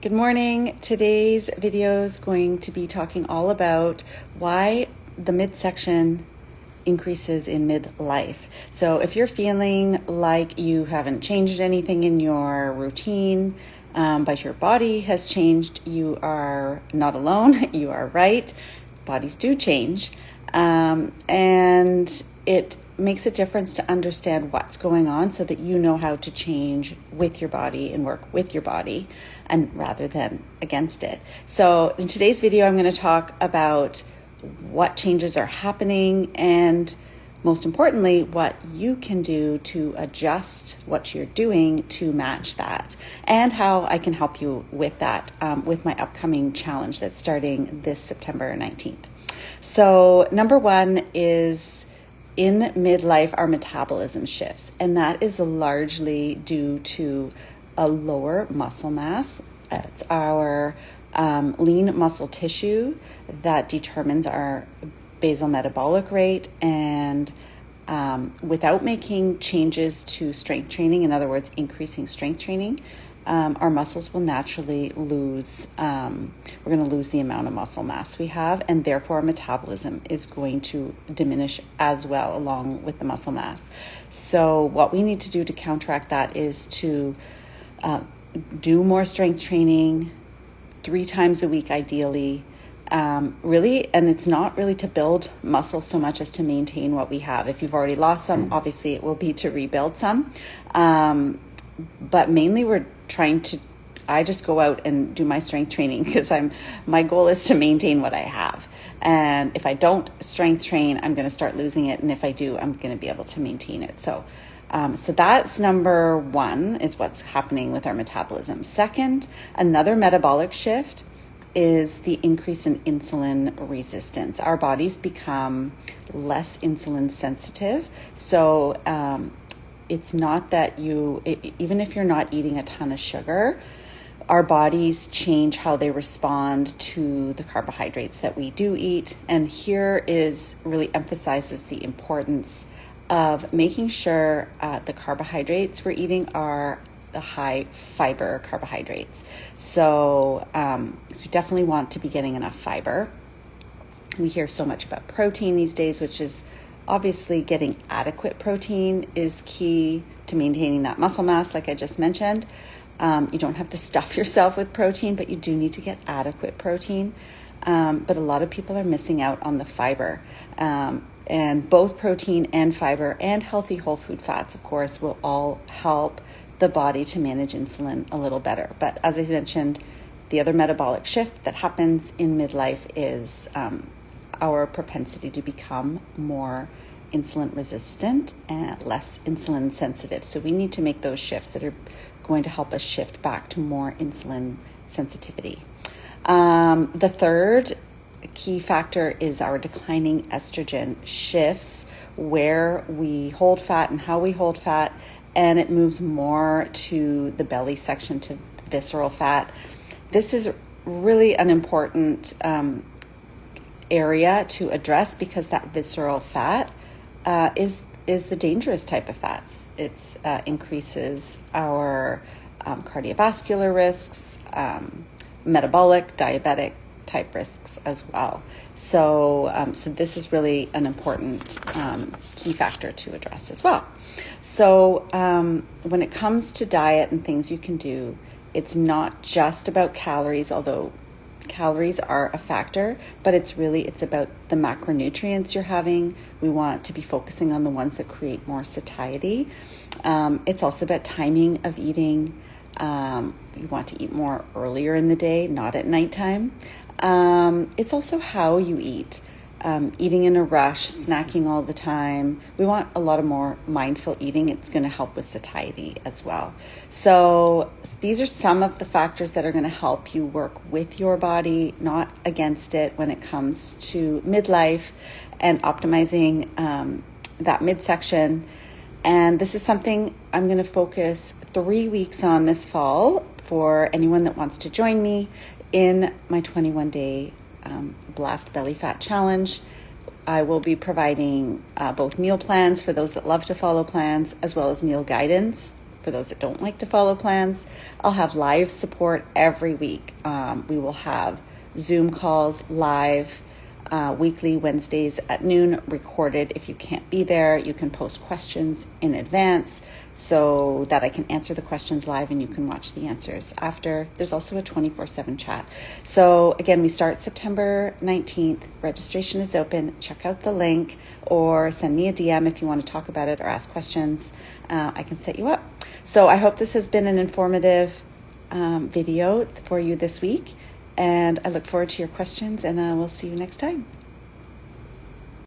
Good morning. Today's video is going to be talking all about why the midsection increases in midlife. So if you're feeling like you haven't changed anything in your routine, but your body has changed, you are not alone. You are right. Bodies do change. And it makes a difference to understand what's going on so that you know how to change with your body and work with your body and rather than against it. So in today's video, I'm going to talk about what changes are happening and most importantly, what you can do to adjust what you're doing to match that and how I can help you with that with my upcoming challenge that's starting this September 19th. So number one is in midlife, our metabolism shifts, and that is largely due to a lower muscle mass. It's our lean muscle tissue that determines our basal metabolic rate, and without making changes to strength training, in other words, increasing strength training, our muscles will naturally lose, we're going to lose the amount of muscle mass we have, and therefore our metabolism is going to diminish as well along with the muscle mass. So what we need to do to counteract that is to do more strength training 3 times a week ideally, really, and it's not really to build muscle so much as to maintain what we have. If you've already lost some, obviously it will be to rebuild some. But mainly I just go out and do my strength training because my goal is to maintain what I have. And if I don't strength train, I'm going to start losing it. And if I do, I'm going to be able to maintain it. So that's number one, is what's happening with our metabolism. Second, another metabolic shift is the increase in insulin resistance. Our bodies become less insulin sensitive. So, it's not that even if you're not eating a ton of sugar, our bodies change how they respond to the carbohydrates that we do eat. And here really emphasizes the importance of making sure the carbohydrates we're eating are the high fiber carbohydrates. So you definitely want to be getting enough fiber. We hear so much about protein these days, which is obviously getting adequate protein is key to maintaining that muscle mass, like I just mentioned. You don't have to stuff yourself with protein, but you do need to get adequate protein. But a lot of people are missing out on the fiber. And both protein and fiber and healthy whole food fats, of course, will all help the body to manage insulin a little better. But as I mentioned, the other metabolic shift that happens in midlife is our propensity to become more insulin resistant and less insulin sensitive. So we need to make those shifts that are going to help us shift back to more insulin sensitivity. The third key factor is our declining estrogen shifts where we hold fat and how we hold fat, and it moves more to the belly section, to visceral fat. This is really an important area to address because that visceral fat is the dangerous type of fats. It increases our cardiovascular risks, metabolic, diabetic type risks as well. So this is really an important key factor to address as well. So when it comes to diet and things you can do, it's not just about calories, although calories are a factor, but it's about the macronutrients you're having. We want to be focusing on the ones that create more satiety. It's also about timing of eating. You want to eat more earlier in the day, not at nighttime. It's also how you eat. Eating in a rush, snacking all the time. We want a lot of more mindful eating. It's going to help with satiety as well. So these are some of the factors that are going to help you work with your body, not against it, when it comes to midlife and optimizing that midsection. And this is something I'm going to focus 3 weeks on this fall for anyone that wants to join me in my 21-day Blast Belly Fat Challenge. I will be providing both meal plans for those that love to follow plans, as well as meal guidance For those that don't like to follow plans, I'll have live support every week. We will have Zoom calls live weekly, Wednesdays at noon, recorded. If you can't be there, you can post questions in advance so that I can answer the questions live and you can watch the answers after. There's also a 24/7 chat. So again, we start September 19th. Registration is open. Check out the link or send me a DM if you want to talk about it or ask questions. I can set you up. So I hope this has been an informative video for you this week. And I look forward to your questions, and we'll see you next time.